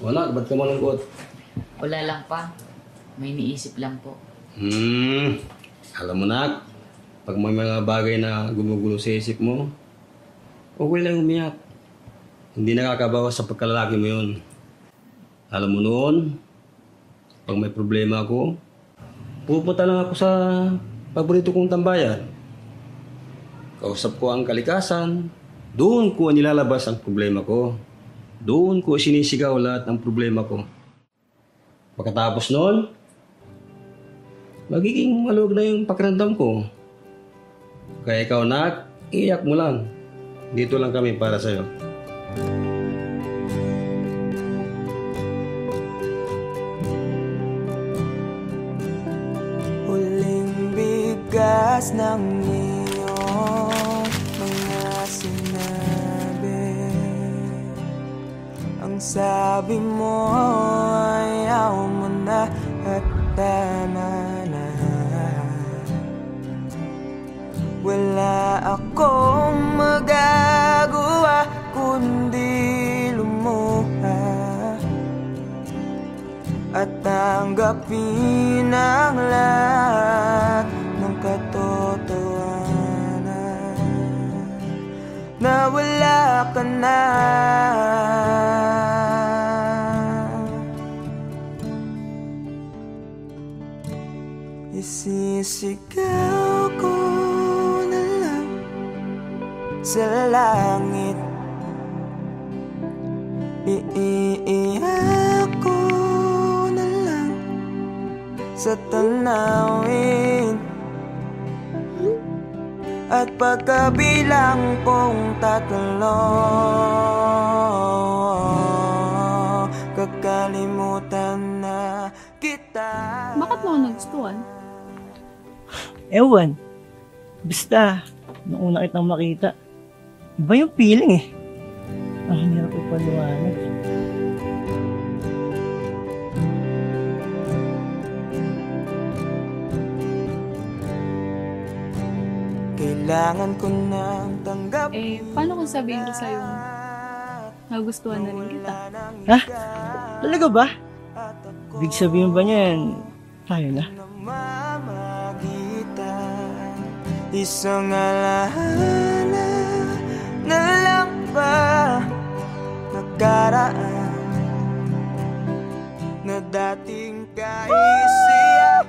Wala, ba't ka malungkot? Wala lang pa. May iniisip lang po. Alam mo na, pag may mga bagay na gumugulo sa isip mo, okay lang umiyak. Hindi nakakabawas sa pagkalalaki mo yun. Alam mo noon, pag may problema ako, pupunta lang ako sa paborito kong tambayan. Kausap ko ang kalikasan, doon ko nilalabas ang problema ko. Doon ko sinisigaw lahat ng problema ko. Pagkatapos noon, magiging maluwag na yung pakiramdam ko. Kaya ikaw, nak, iyak mo lang. Dito lang kami para sa'yo. Huling bigas ng iyong mga sinabi. Ang sabi mo ayaw mo na at tama na. Wala akong magagawa kundi lumuha at tanggapin ang lahat ng katotohanan na wala ka na. Isisigaw ko na lang sa langit, iiyak ko na lang sa tanawin, at pagkabilang kong 3, kakalimutan na kita. Bakit mo ako nagustuhan? Ewan. Basta, nung una kitang makita, iba yung feeling eh. Ang hirap ipaliwanag. Kailangan ko nang tanggapin. Paano kung sabihin ko sa'yo nagustuhan na rin kita? Ha? Talaga ba? Big sabihin ba niyan, tayo na? Isang alaala na lang ba nakaraan na dating kaisiyak.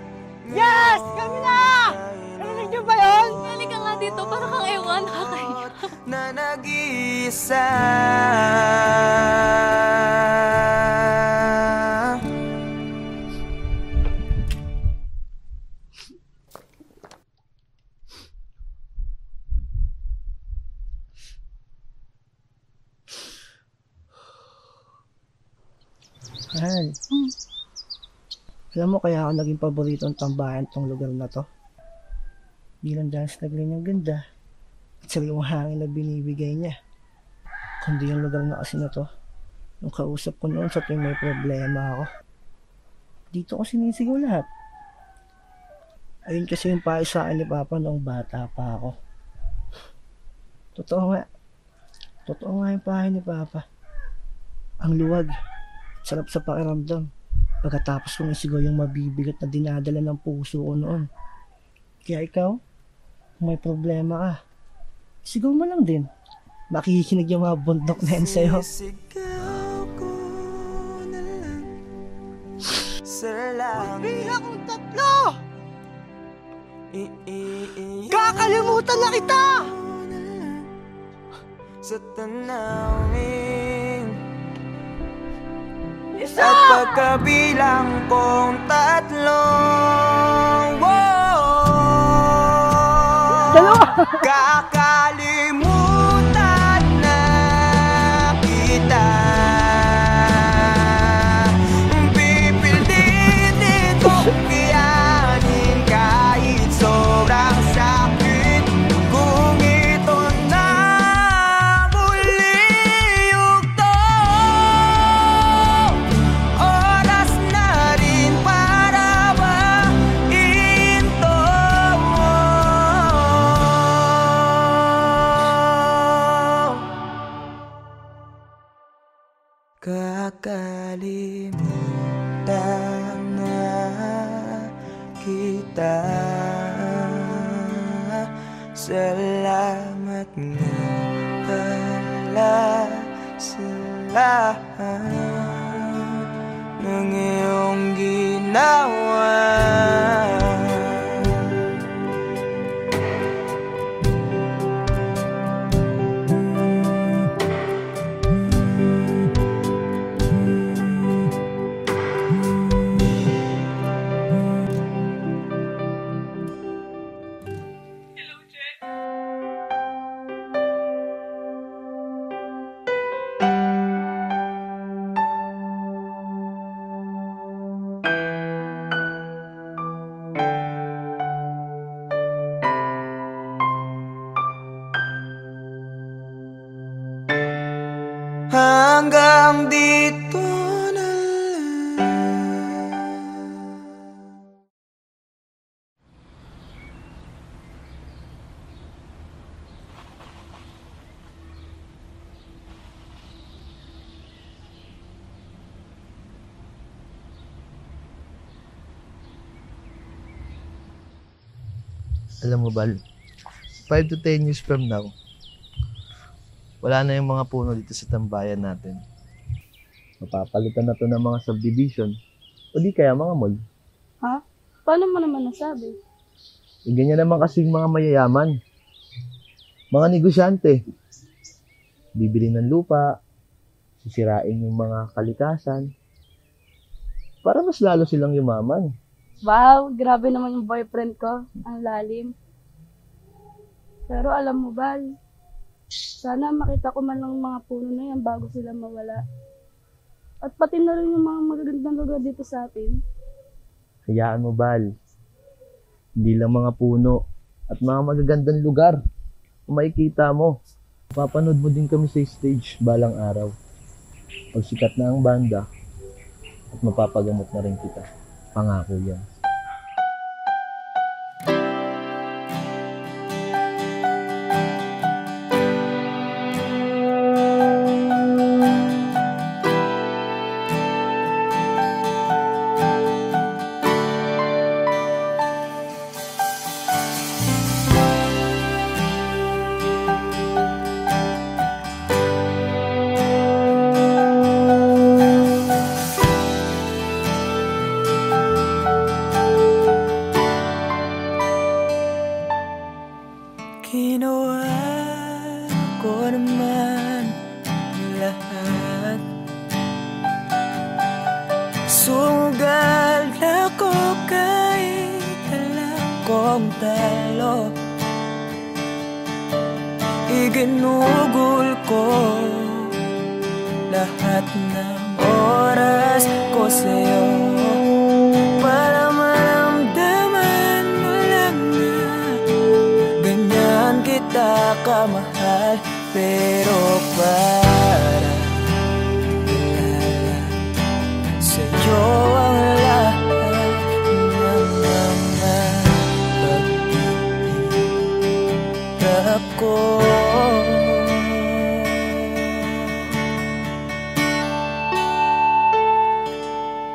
Yes! Kami na! Narinig niyo ba yun? Halika nga dito, para kang ewan, nakakaiyak. Na nag-iisa. Mahal. Alam mo kaya ako naging paboritong tambayan tong lugar na to? Di lang dahil sa tagline niyang ganda at sariwang hangin na binibigay niya. Kundi yung lugar na kasi na to, nung kausap ko noon sa tuwing may problema ako. Dito ko sinisigaw lahat. Ayun kasi yung payo sa akin ni Papa noong bata pa ako. Totoo nga. Totoo nga yung payo ni Papa. Ang luwag. Sarap sa pakiramdam. Pagkatapos kong isigaw yung mabibigat na dinadala ng puso ko noon. Kaya ikaw, kung may problema ka, sigaw mo lang din. Makikinig yung mga bundok na yan sa'yo. Sisigaw ko na lang sa langit. Bilang kong 3! Kakalimutan na kita! Sa tanawin, Isa! at pagkabilang kong 3, Dalawa! kakalimutan na kita. Pipilitin kong kayanin kahit sobrang sakit. Kung ito na muli yugto, oras na rin para bahin to. kakalimutan na kita. Salamat nga pala sa lahat ng iyong ginawa. Hanggang dito na lang. Alam mo, Bal, 5 to 10 years from now, wala na yung mga puno dito sa tambayan natin. Mapapalitan na to ng mga subdivision o di kaya mga mall. Ha? Paano mo naman nasabi? Ganyan naman kasing mga mayayaman. Mga negosyante. Bibili ng lupa, sisirain yung mga kalikasan, para mas lalo silang yumaman. Wow, grabe naman yung boyfriend ko. Ang lalim. Pero alam mo, Bal, sana makita ko man lang mga puno na yan bago sila mawala. At pati na rin yung mga magagandang lugar dito sa atin. Hayaan mo, Bal. Hindi lang mga puno at mga magagandang lugar kung makikita mo. Papanood mo din kami sa stage balang araw. Pag sikat na ang banda at mapapagamot na rin kita. Pangako yan. Ginawa ko naman lahat. Sugal ako kahit alam kong talo. Iginugol ko lahat ng oras ko sa'yo para maramdaman mo lang na ganyan kita kamahal. Pero para ilala sa'yo ang lahat ng mga pag-ibig ko.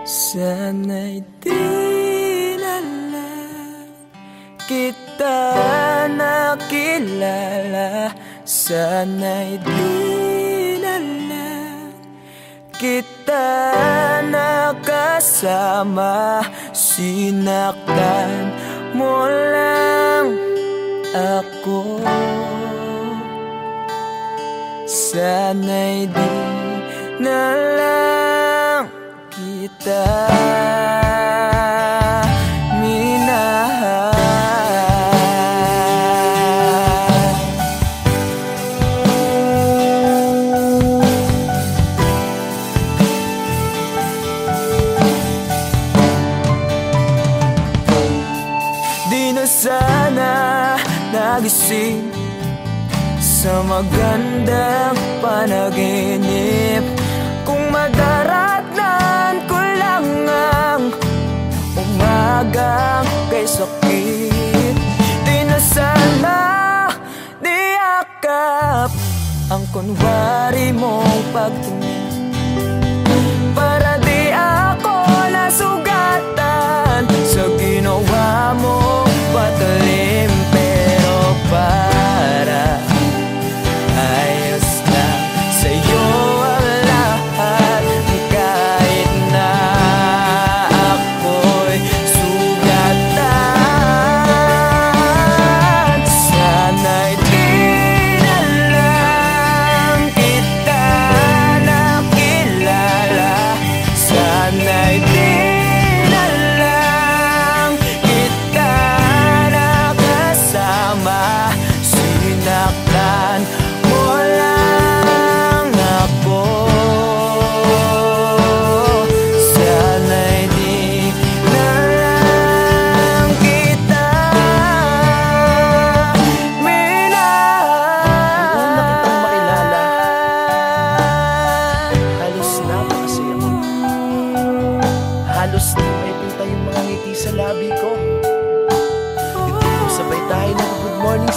Sana'y di na lang kita nakilala. Sana'y di na lang kita nakasama. Sinaktan mo lang ako. Sana'y di na lang kita minahal. Di na sana nagising sa magandang panaginip kung madaratnan ko lang ang umagang kay sakit. Di na sana niyakap ang kunwari mong pagtingin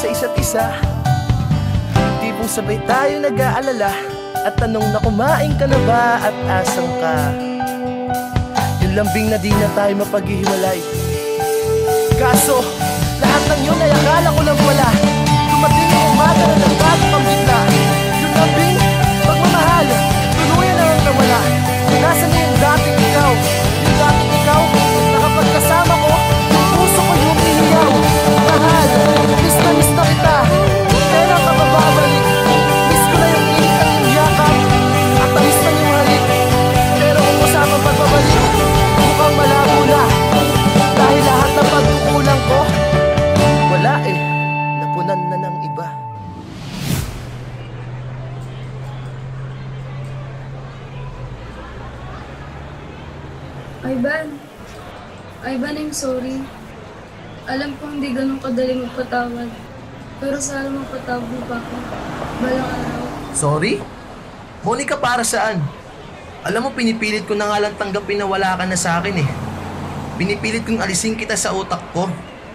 sa isa't isa. Tipong sabay tayo nag-aalala at tanong na kumain ka na ba at asan ka. Yung lambing na di na tayo mapaghihiwalay. Kaso, lahat ng yun ay akala ko lang wala. Dumating ang umaga na nagbago kang bigla. Yung lambing, pagmamahal, tuluyan na ang nawala. Nasaan na yung dating ikaw? Yung dating ikaw, na kapag kasama ko, yung puso ko yung iniyaw. Mahal, miss na kita. Kailan ka bababalik? Miss ko na yung init at yung yakap. At tamis na yung halik. Pero kung usamang pagbabalik, mukhang malabo na. Dahil lahat ng pagkukulang ko, wala eh, napunan na ng iba. Ivan, I'm sorry. Alam ko hindi ganun kadali magpatawad. Pero sana magpatawad mo pa ako. Balang araw. Sorry? Monica, para saan? Alam mo, pinipilit ko na nga lang tanggapin na wala ka na sa akin eh. Pinipilit kong alisin kita sa utak ko.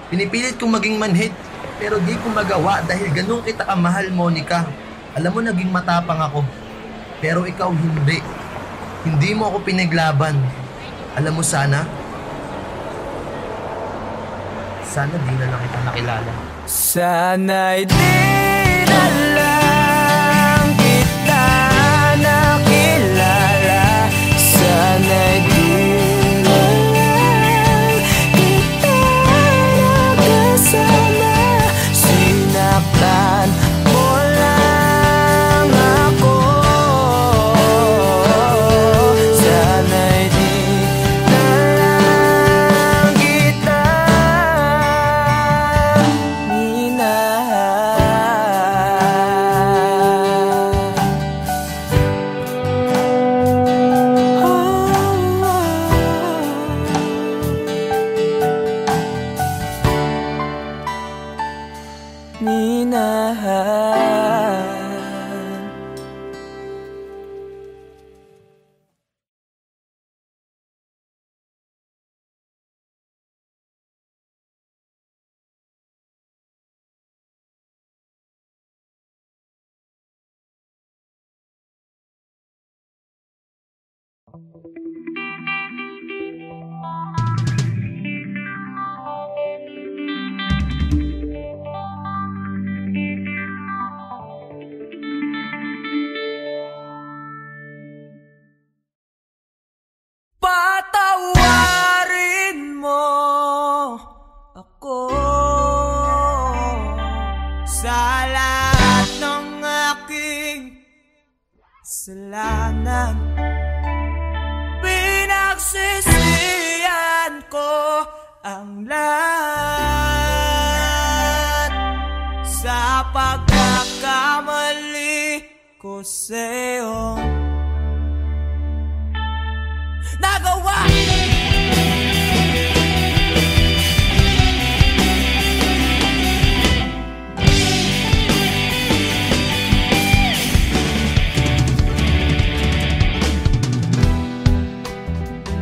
Pinipilit kong maging manhid. Pero di ko magawa dahil ganun kita kamahal, Monica. Alam mo, naging matapang ako. Pero ikaw hindi. Hindi mo ako pinaglaban. Alam mo, sana di na lang kita nakilala. Sana'y di na lang kita nakilala. Sana'y di na lang kita nakasama. Sinaktan mo lang ako. Sana'y di na lang kita patawarin mo ako sa lahat ng aking kasalanan. Pinagsisihan ko ang lahat sa pagkakamali ko sa'yo nagawa.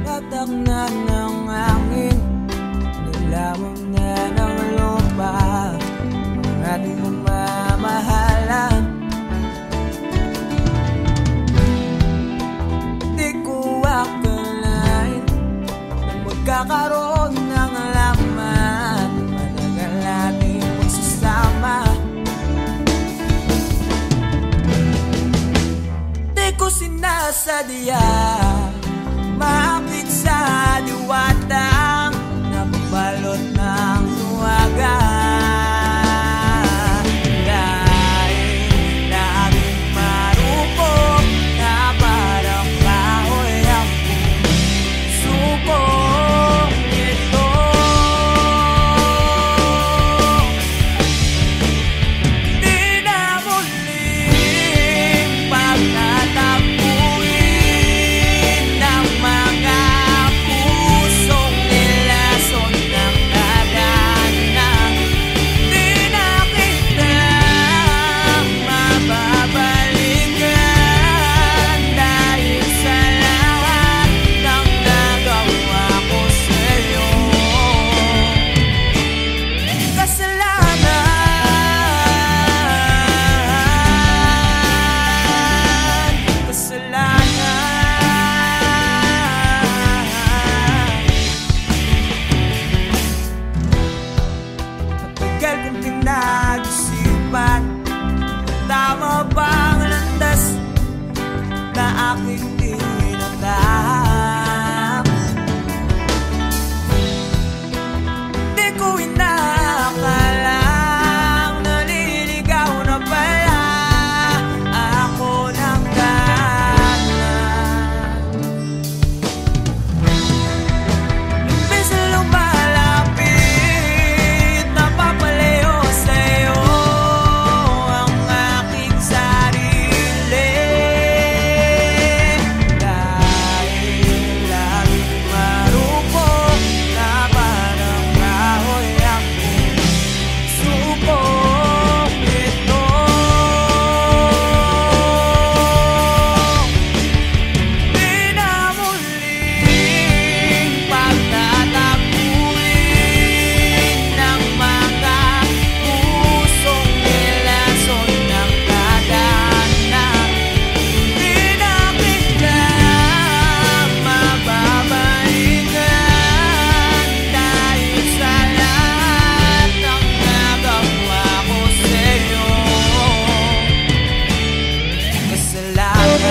Tatak na ng hangin, nilamang na ng lupa ang ating mamamahalan. Di ko akalain na magkakaroon ng laman. Matagal natin magsasama. Di ko sinasadya makit sa diwatang nabalot ng tuwaga. Dahil laging marupok na parang kahoy ang puso ito. Di na muling pagtatapuin ng mga pusong aking tinatap. Di ko inakalang naliligaw na pala ako ng ganan. Imbes na lumalapit, napapalayo sa'yo ang aking sarili. Dahil laging marupok na parang kahoy akong subok ito. Di na muling pagtatakuin ng mga pusong nilason ng tadhana. Di na kita mababalikan dahil sa lahat ng nagawa ko sa'yo. Kasalanan.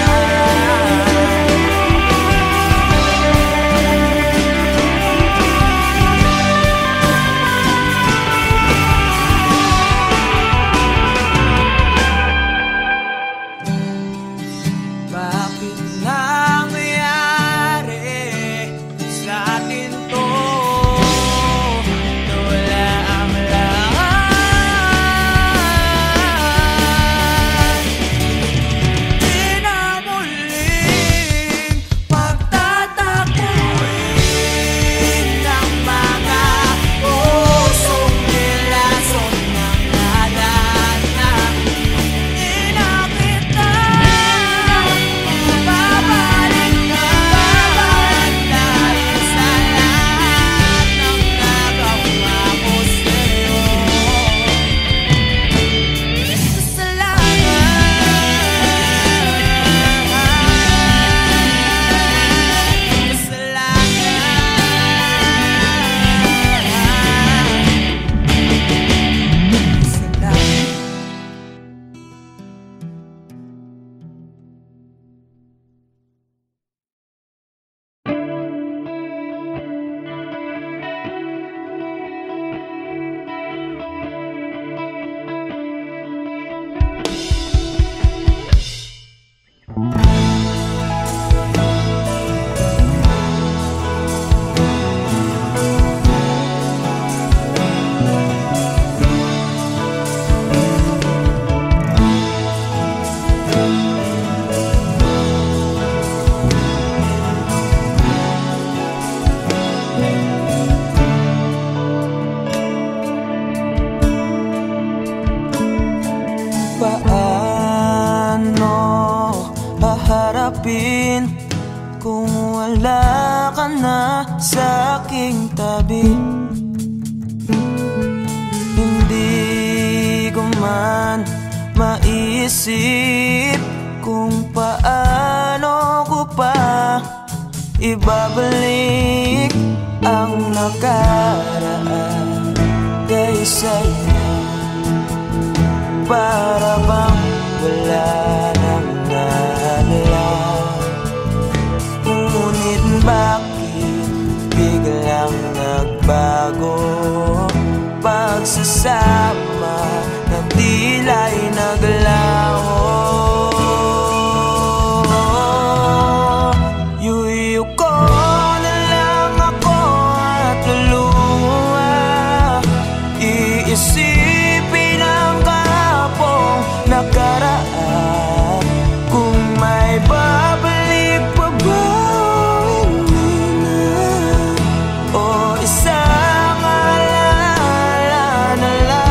Bakit nangyari sa atin to? Nawala ang lahat. Di na muling pagtatakuin ng mga pusong nilason ng tadhana. Di na kita babalik dahil sa lahat ng nagawa ko sa'yo. Paano haharapin kung wala ka na sa aking tabi? Hindi ko man maisip kung paano ko pa ibabalik ang nakaraan kay sa'yo. Para bang wala nang nahalal? Ngunit bakit biglang nagbago? Pagsasama na tila'y naglaho. Yuyu ko na lang ako at luluha. Iisipin ang kahapong nakaraan. Kung may babalik pa ba, hindi na. O isang alaala na lang.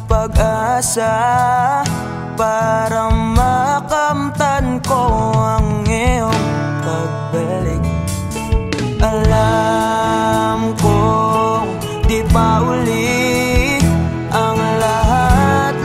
pag-asa para makamtan ko ang iyong pagbalik. Alam kong di pa uli ang lahat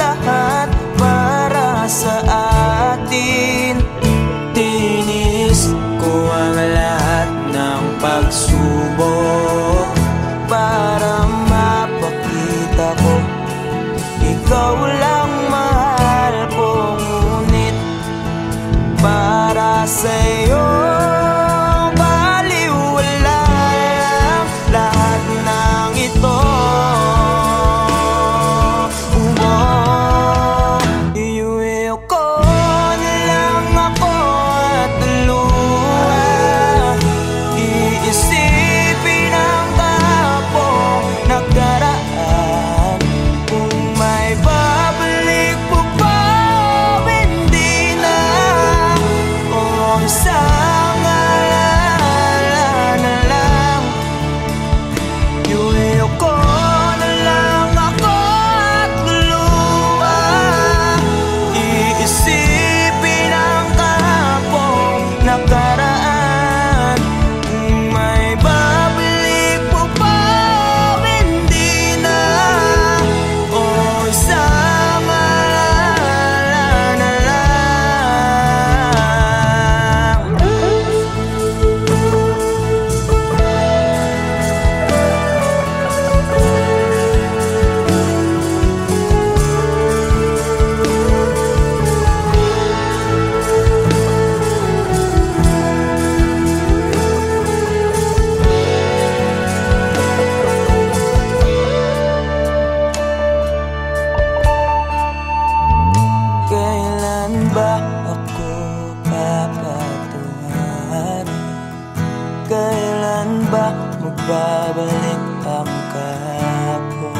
magbabalik ang kahapon?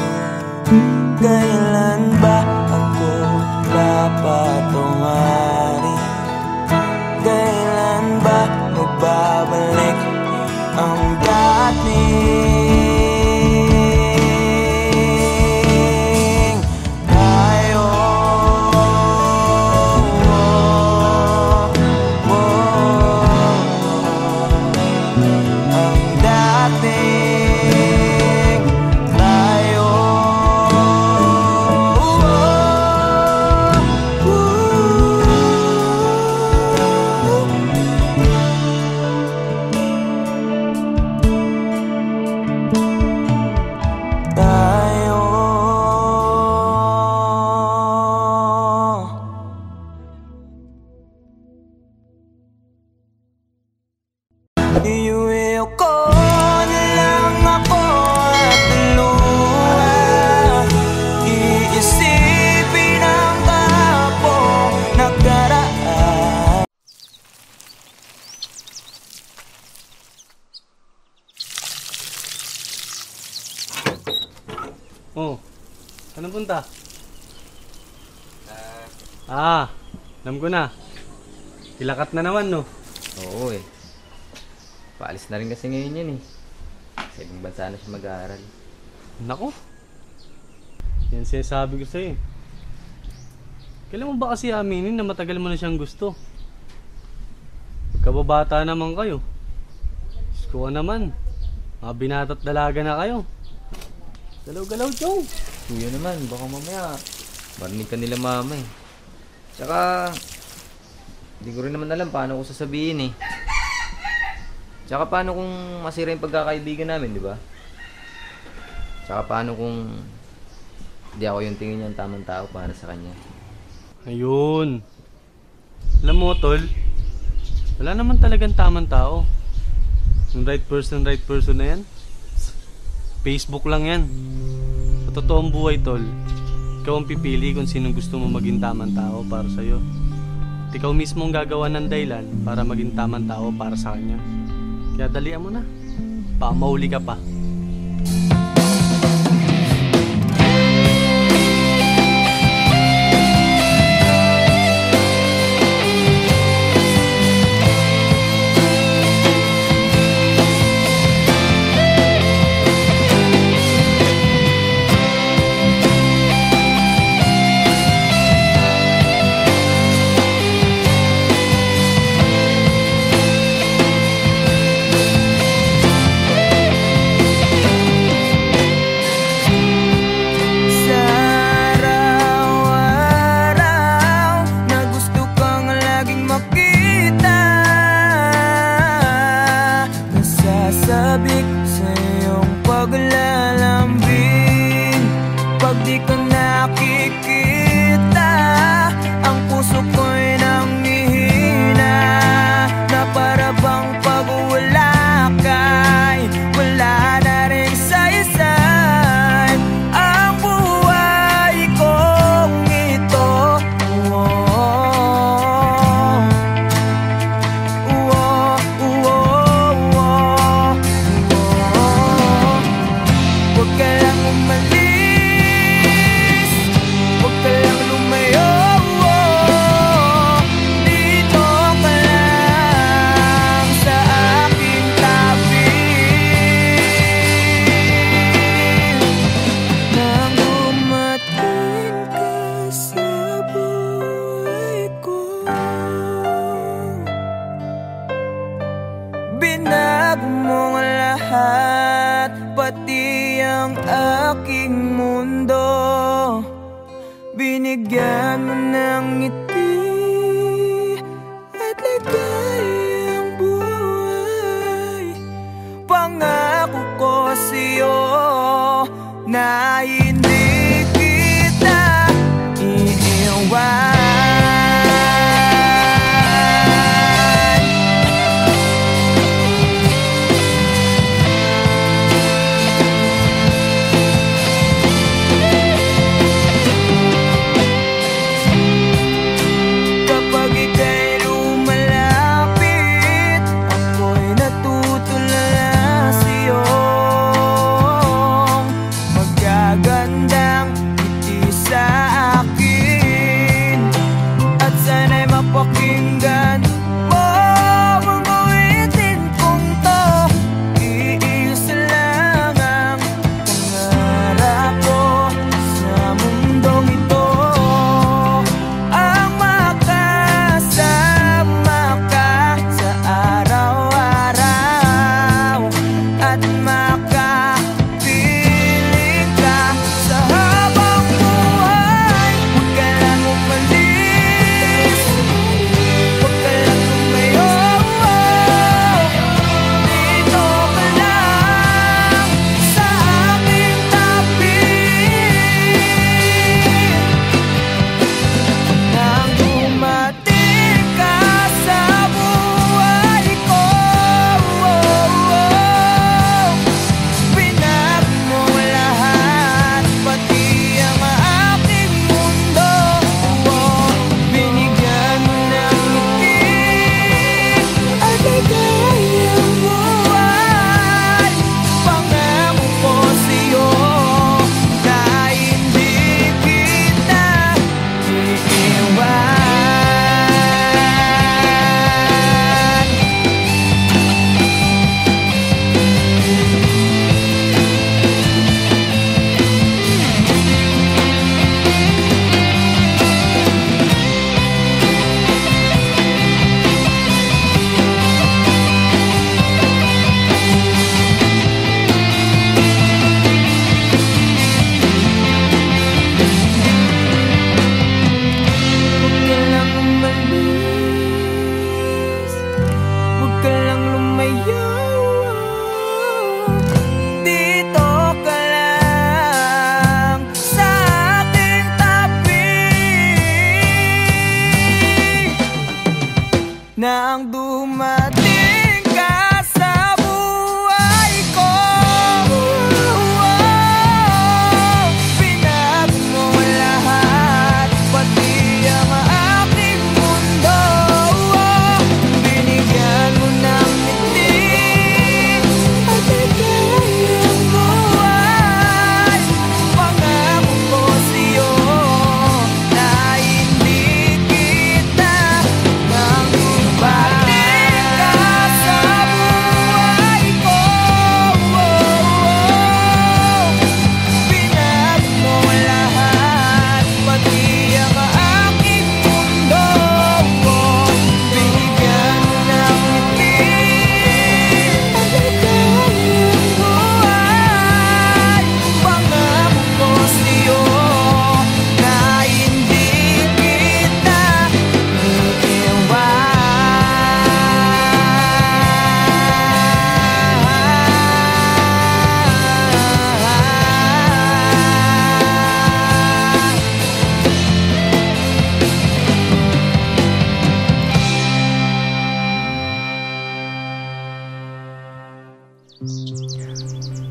Kailan ba ako papatungarin? Kailan ba magbabalik ang dating tayo? Ang dating tayo. Iuwi ko na lang ako at luha. Iisipin ang kapong nakaraan. Oh, saan ang punta? Alam ko na. Kilakat na naman, no? Oo eh. Paalis na rin kasi ngayon yan eh. Sa ibang bansa na siya mag-aaral. Nako. Yan sinasabi ko sa'yo. Kailan mo ba kasi aminin na matagal mo na siyang gusto? Pagkababata naman kayo. Diyos ko naman. Mga binata't dalaga na kayo. Galaw-galaw, Chong. Kuya naman, baka mamaya marinig ka nila mama eh. Tsaka, hindi ko rin naman alam paano ko sasabihin eh. Tsaka paano kung masira yung pagkakaibigan namin, di ba? Tsaka paano kung hindi ako yung tingin niyang tamang tao para sa kanya. Ayun. Alam mo, tol, wala naman talagang tamang tao. Yung right person na yan, Facebook lang yan. Sa totoong buhay, tol, ikaw ang pipili kung sino gusto mo maging tamang tao para sa'yo. At ikaw mismo ang gagawa ng dahilan para maging tamang tao para sa kanya. Kaya dalian mo na. Baka mauli ka pa. Sabik sa iyong paglalambing. Pag di ka nakikita, ang puso ko'y nanghihina. Na para bang pag wala ka'y wala na rin saysay ang buhay kong ito. Huwag ka lang umalis, huwag ka lang lumayo. Dito ka lang sa aking tabi. Nang dumating ka sa buhay ko, binago mo ang lahat, pati ang aking mundo. Binigyan mo ng ngiti at ligayang buhay. Pangako ko sa'yo na hindi kita iiwan.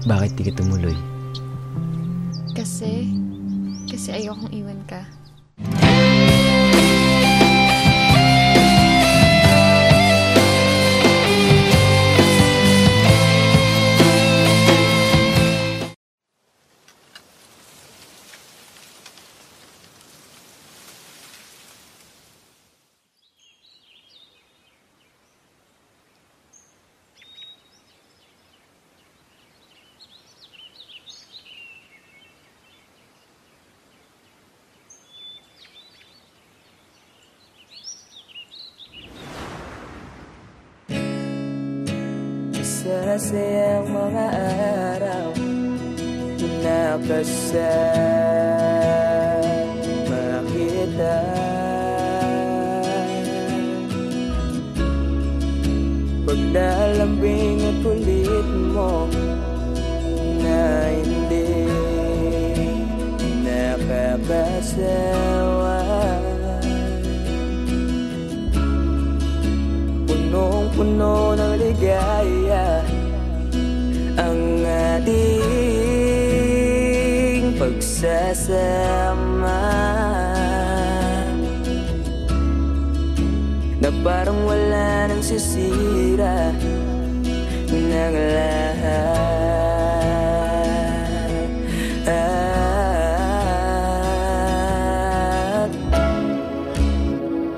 Bakit di ka tumuloy? Kasi ayokong iwan ka. Masasayang mga araw na kasama kita. Paglalambing at kulit mo na hindi nakakasawa. Punong-puno ng ligaya ang ating pagsasama, na parang wala nang sisira ng lahat.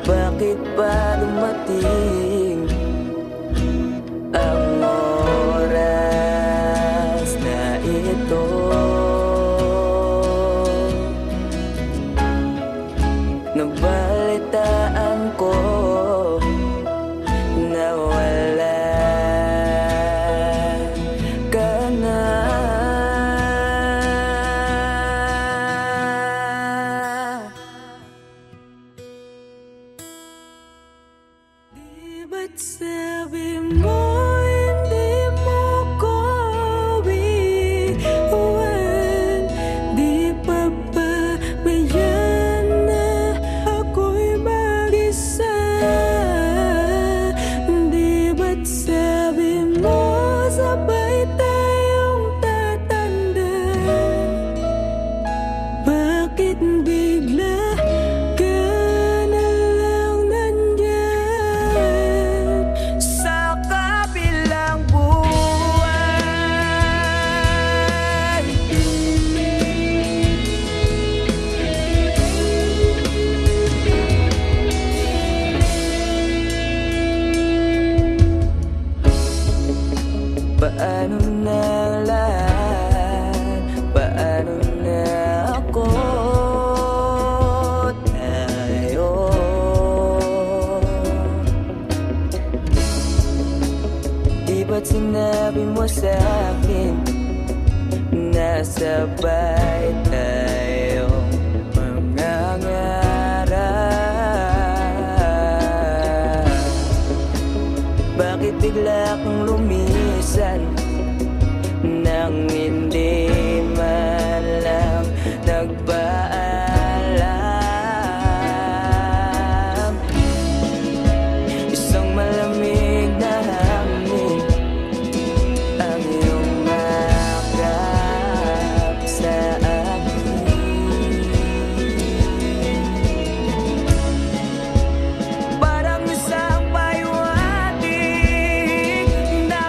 Bakit ba dumating ang oras na ito? Nabalitaan ko na wala ka na. Di ba't sabi mo hindi mo ko iwan? Di pa ba bayan na ako'y mag-isa? Di ba't sabi mo sabay tayong tatanda? Bakit bigla ka na lang nandyan sa kabilang buwan? Paano na ang lahat? Paano na ako? Tayo di ba't sinabi mo sa'kin na sabay tayong mangangarap? Bakit bigla kang lumisan nang hindi man lang nagpaalam? Isang malamig na hangin ang iyong makap sa akin. Parang isang payuhating na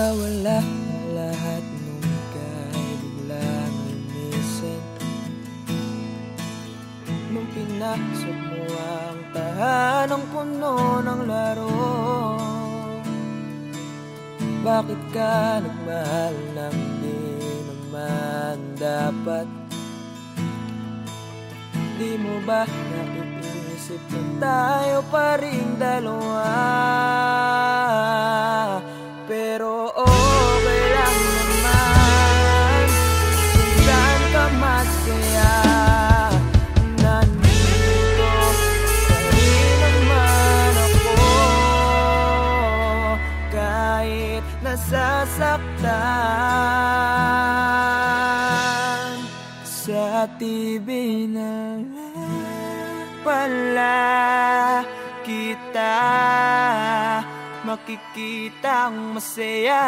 Nawala ang lahat nung ika'y biglang lumisin. Nung pinasok mo ang tahanang puno ng laro, bakit ka nagmahal nang di naman dapat? Di mo ba naiisip na tayo pa rin dalawa? Pero okay lang naman kung saan ka masaya. Nandito pa rin naman ako, kahit nasasaktan. Sa TV na lang pala kita makikitang masaya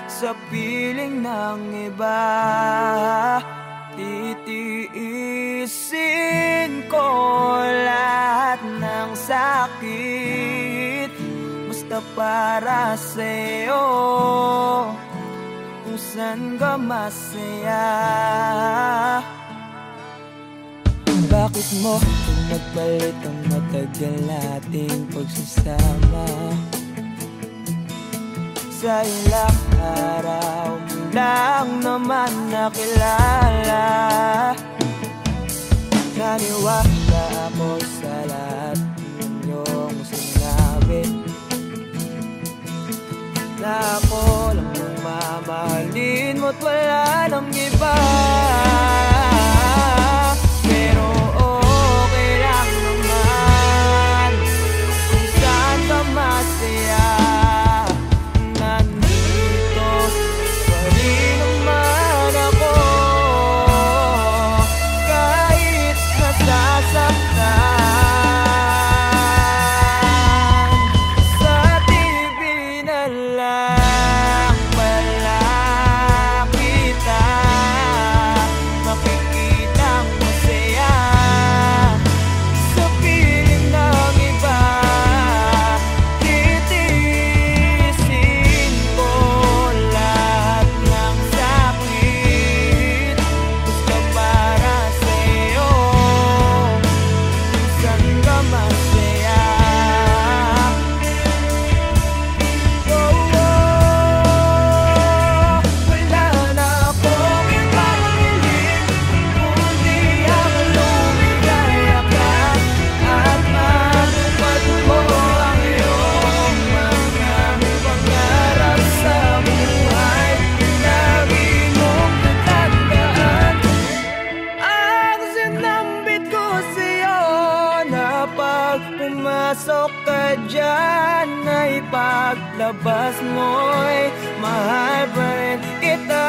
sa piling ng iba. Titiisin ko lahat ng sakit basta para sa'yo, kung saan ka masaya. Bakit mo nagpalit ang matagal nating pagsasama? Sa ilang araw mo lang naman nakilala. Naniwala ako sa lahat ng iyong sinabi, na ako lang ang mamahalin mo't wala nang iba. Pero okay lang naman kung saan ka masaya. Nandito pa rin naman ako, kahit nasasaktan. Sa TV na lang pala kita makikitang masaya sa piling ng iba. Titiisin ko lahat ng sakit basta para sa'yo, kung saan ka masaya. Wala na akong ibang hiling kundi ang lumigaya ka at matupad mo ang iyong mga pangarap sa buhay. Lagi mong tatandaan ang sinambit ko sa'yo, na pag pumasok ka dyan ay paglabas mo'y mahal pa rin kita.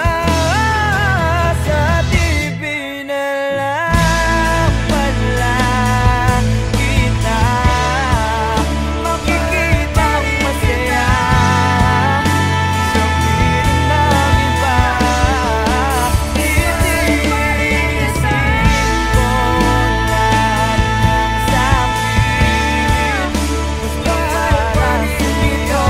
Sa TV na lang pala kita makikitang masaya sa piling ng iba. Titiisin ko lahat ng sakit basta para sa'yo,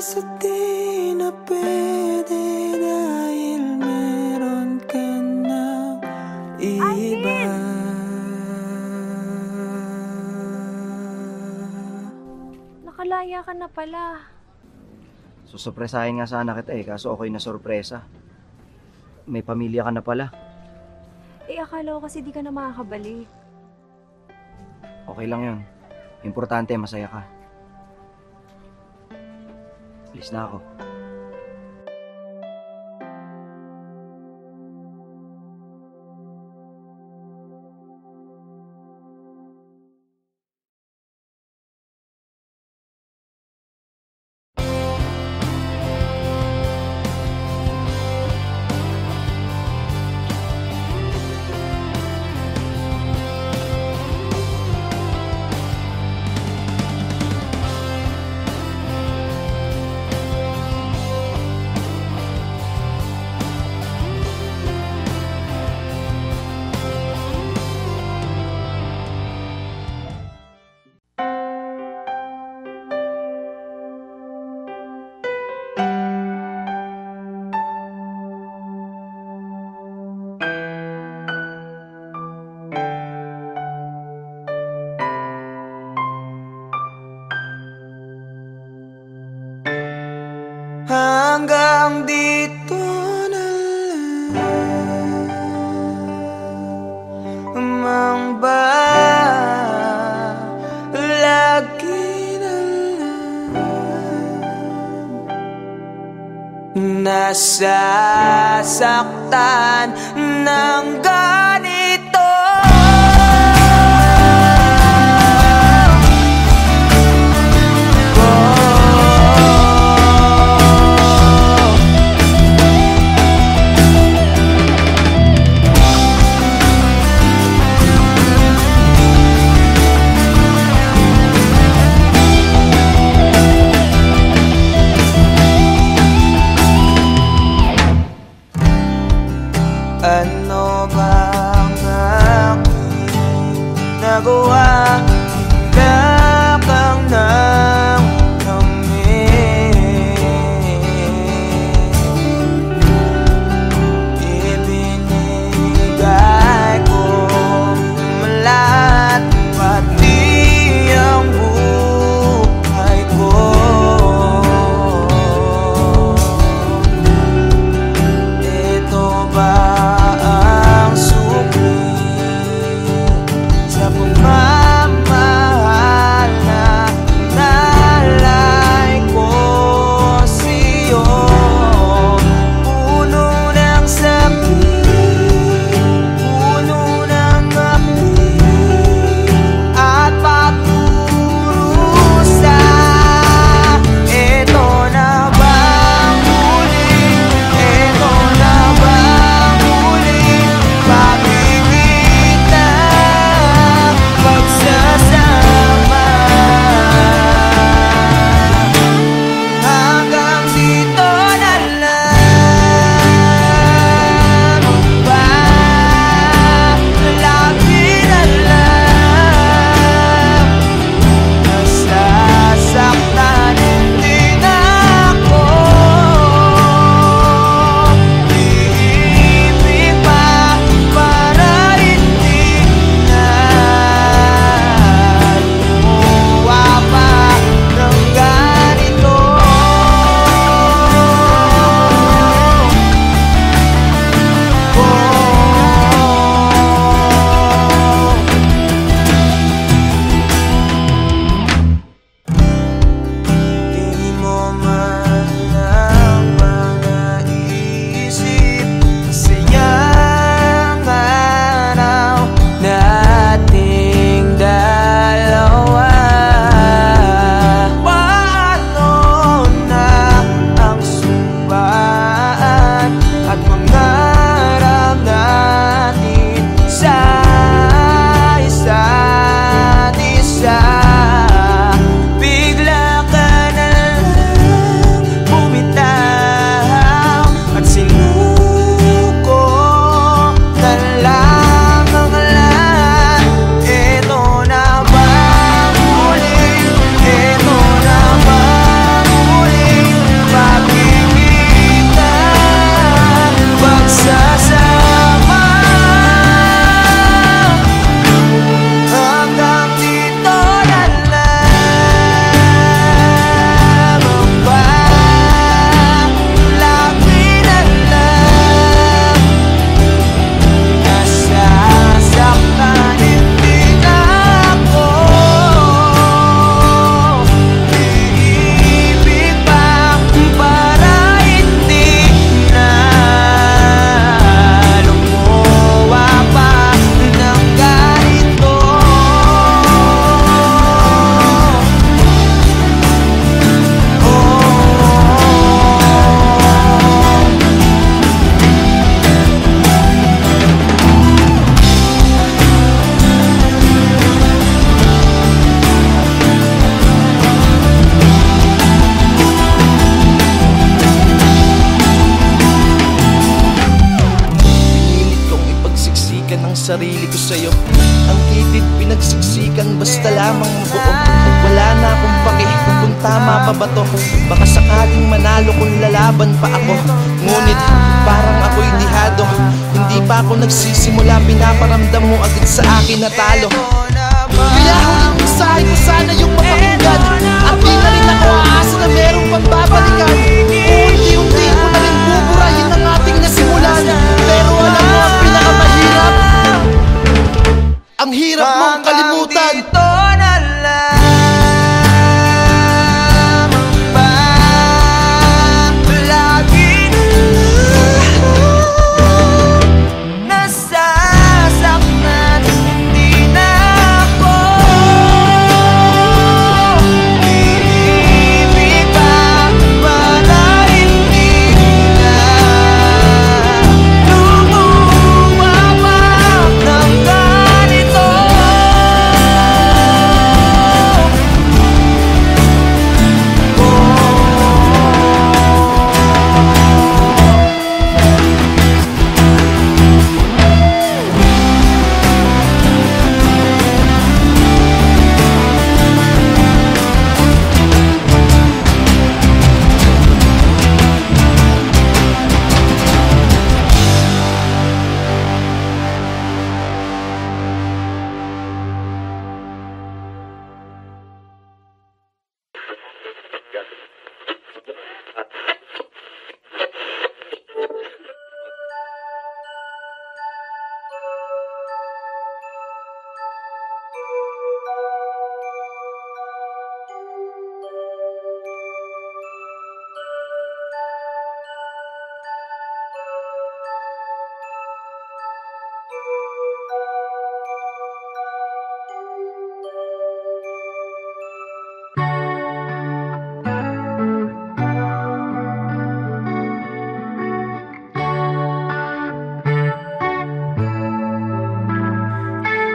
kaso di na pwede dahil meron ka ng iba. Nakalaya ka na pala. Susurpresahin nga sana kita kaso ako'y nasurpresa. May pamilya ka na pala. Akala ko kasi di ka na makakabalik. Okay lang yun. Importante, masaya ka. Alis na ako. Hanggang dito na lang ba? Lagi na lang nasasaktan ng ganito. Ano ba sa'yo. Ang kitid pinagsiksikan, basta lamang mabuo. Wala na akong pake kung tama pa ba to. Baka sakaling manalo kung lalaban pa ako. Ngunit parang ako'y lihado. Hindi pa ako nagsisimula, pinaparamdam mo agad sa akin na talo. Kaya huling mensahe ko sana yung mapakinggan. At di na rin ako aasa na merong pagbabalikan. Unti-unti ko na rin buburahin ang ating nasimulan. Pero alam mo ang pinakamahirap, ang hirap mong kalimutan.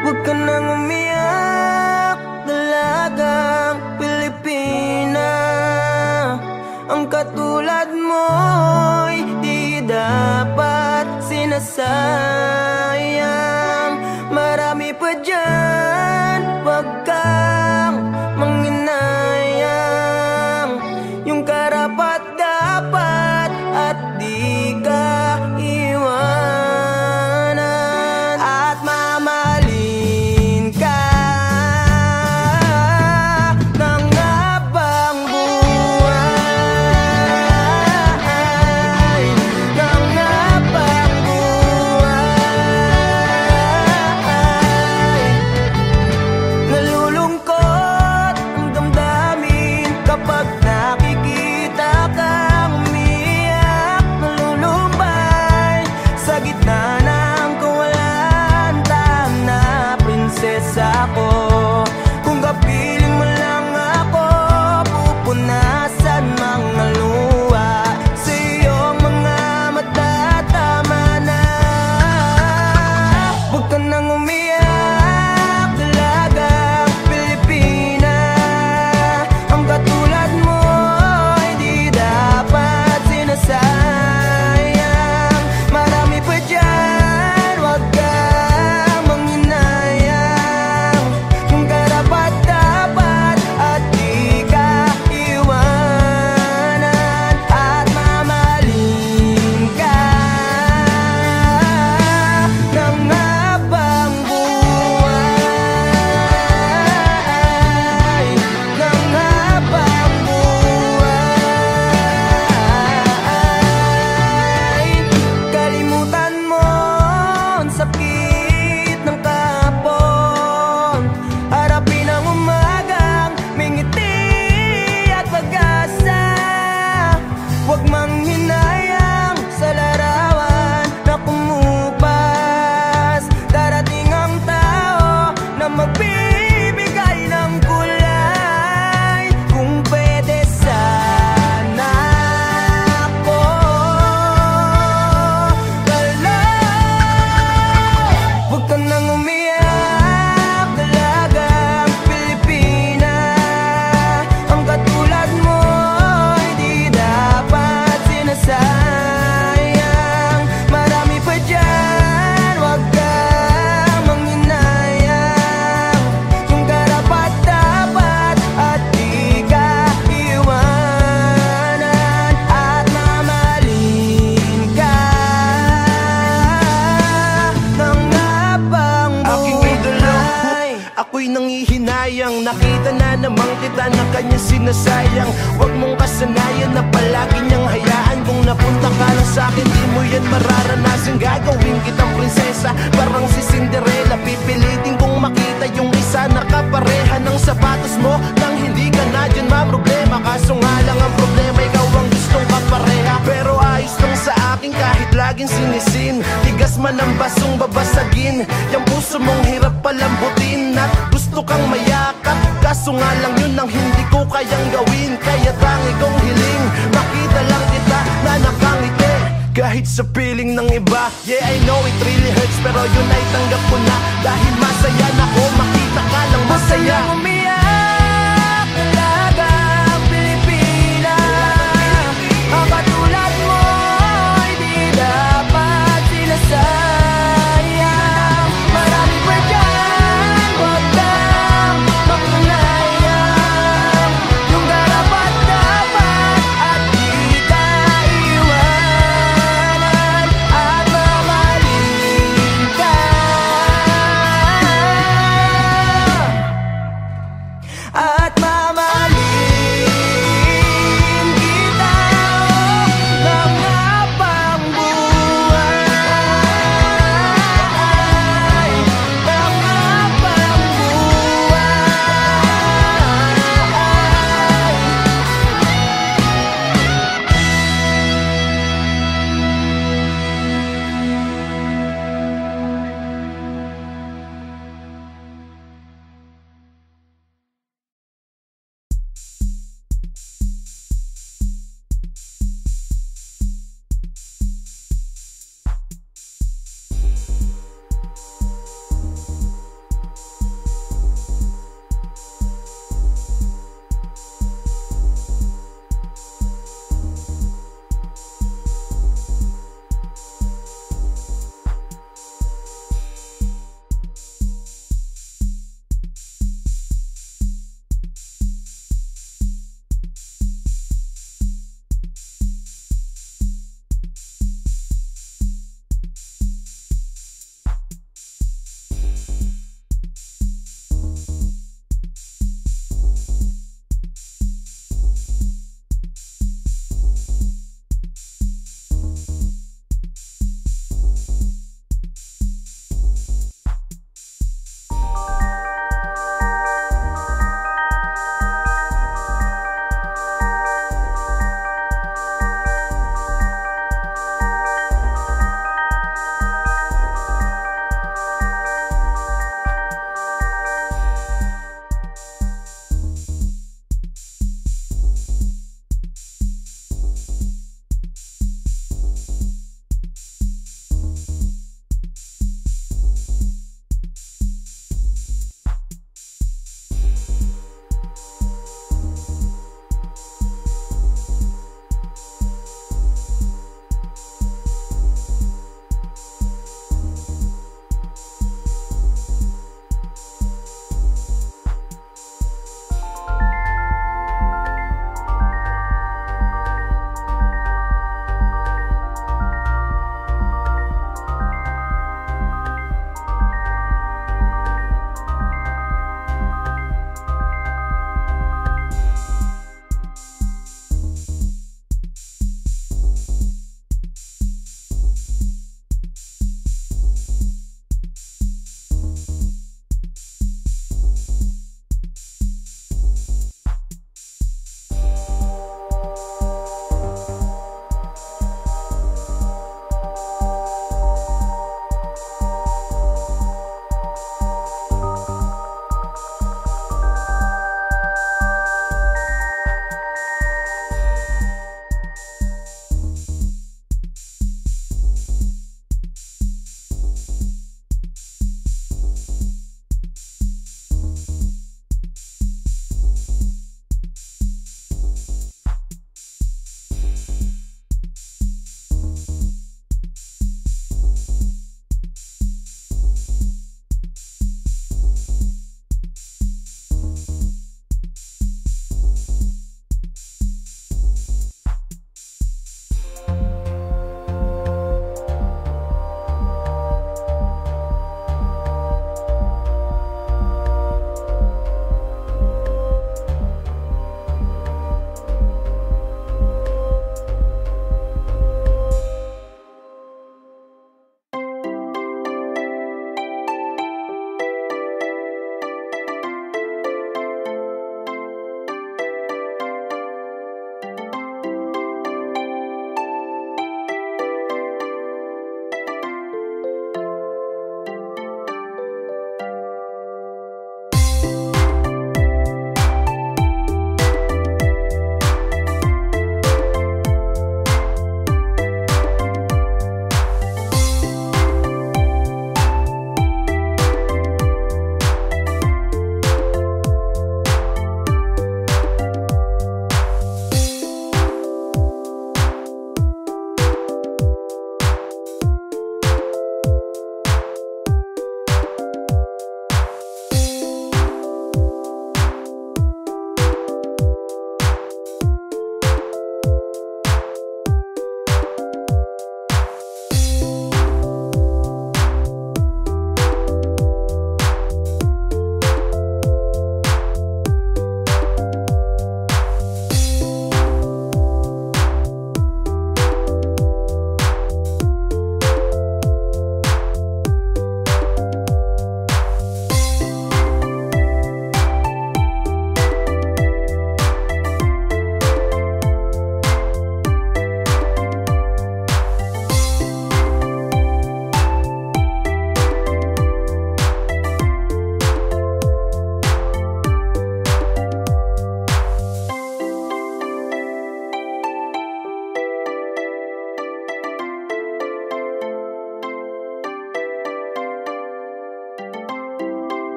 Huwag ka nang umiyak, dalagang Pilipina. Ang katulad mo'y di dapat sinasayang. Marami pa dyan, huwag kang manginayang. Yung karapat dapat at di ka iwanan. At mamahalin ka ng habang buhay, ng habang buhay. niyang sinasayang. Huwag mong kasanayan na palagi niyang hayaan. Kung napunta ka lang sa'kin, di mo yan mararanasan. Gagawin kitang prinsesa, parang si Cinderella. Pipilitin kong makita yung isa na kapareha ng sapatos mo. Nang hindi ka na dyan problema. Kaso nga lang ang problema, ikaw ang gustong kapareha. Pero ayos lang sa akin kahit laging sinisin. Tigas man ang basong babasagin. Yung puso mong hirap palambutin. At gusto kang mayakap, kaso nga lang yun ang hindi ko kayang gawin. Kaya tangi kong hiling, makita lang kita na nakangiti kahit sa piling ng iba. Yeah, I know it really hurts, pero yun ay tanggap ko na. Dahil masaya na ko, makita ka lang masaya. Umiyak talaga ang Pilipinas. Ang katulad mo ay di dapat sinasayang. Marami pa dyan, huwag kang makulayan. Yung dapat at di ka iwanan. At mamahalin ka.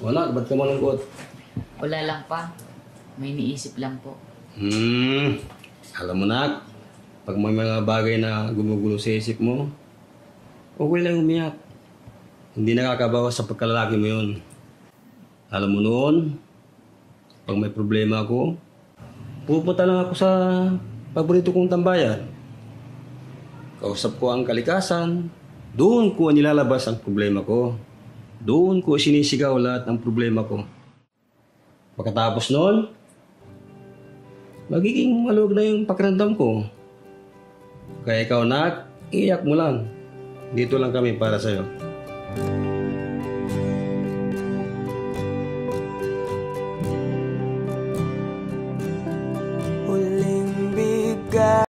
Wala, ba't ka malungkot? Wala lang pa. May iniisip lang po. Alam mo nak, pag may mga bagay na gumugulo sa isip mo, okay lang umiyak. Hindi nakakabawas sa pagkalalaki mo yun. Alam mo noon, pag may problema ako, pupunta lang ako sa paborito kong tambayan. Kausap ko ang kalikasan, doon ko nilalabas ang problema ko. Doon ko sinisigaw lahat ng problema ko. Pagkatapos noon, magiging maluwag na yung pakiramdam ko. Kaya ikaw nak, iyak mo lang. Dito lang kami para sa'yo.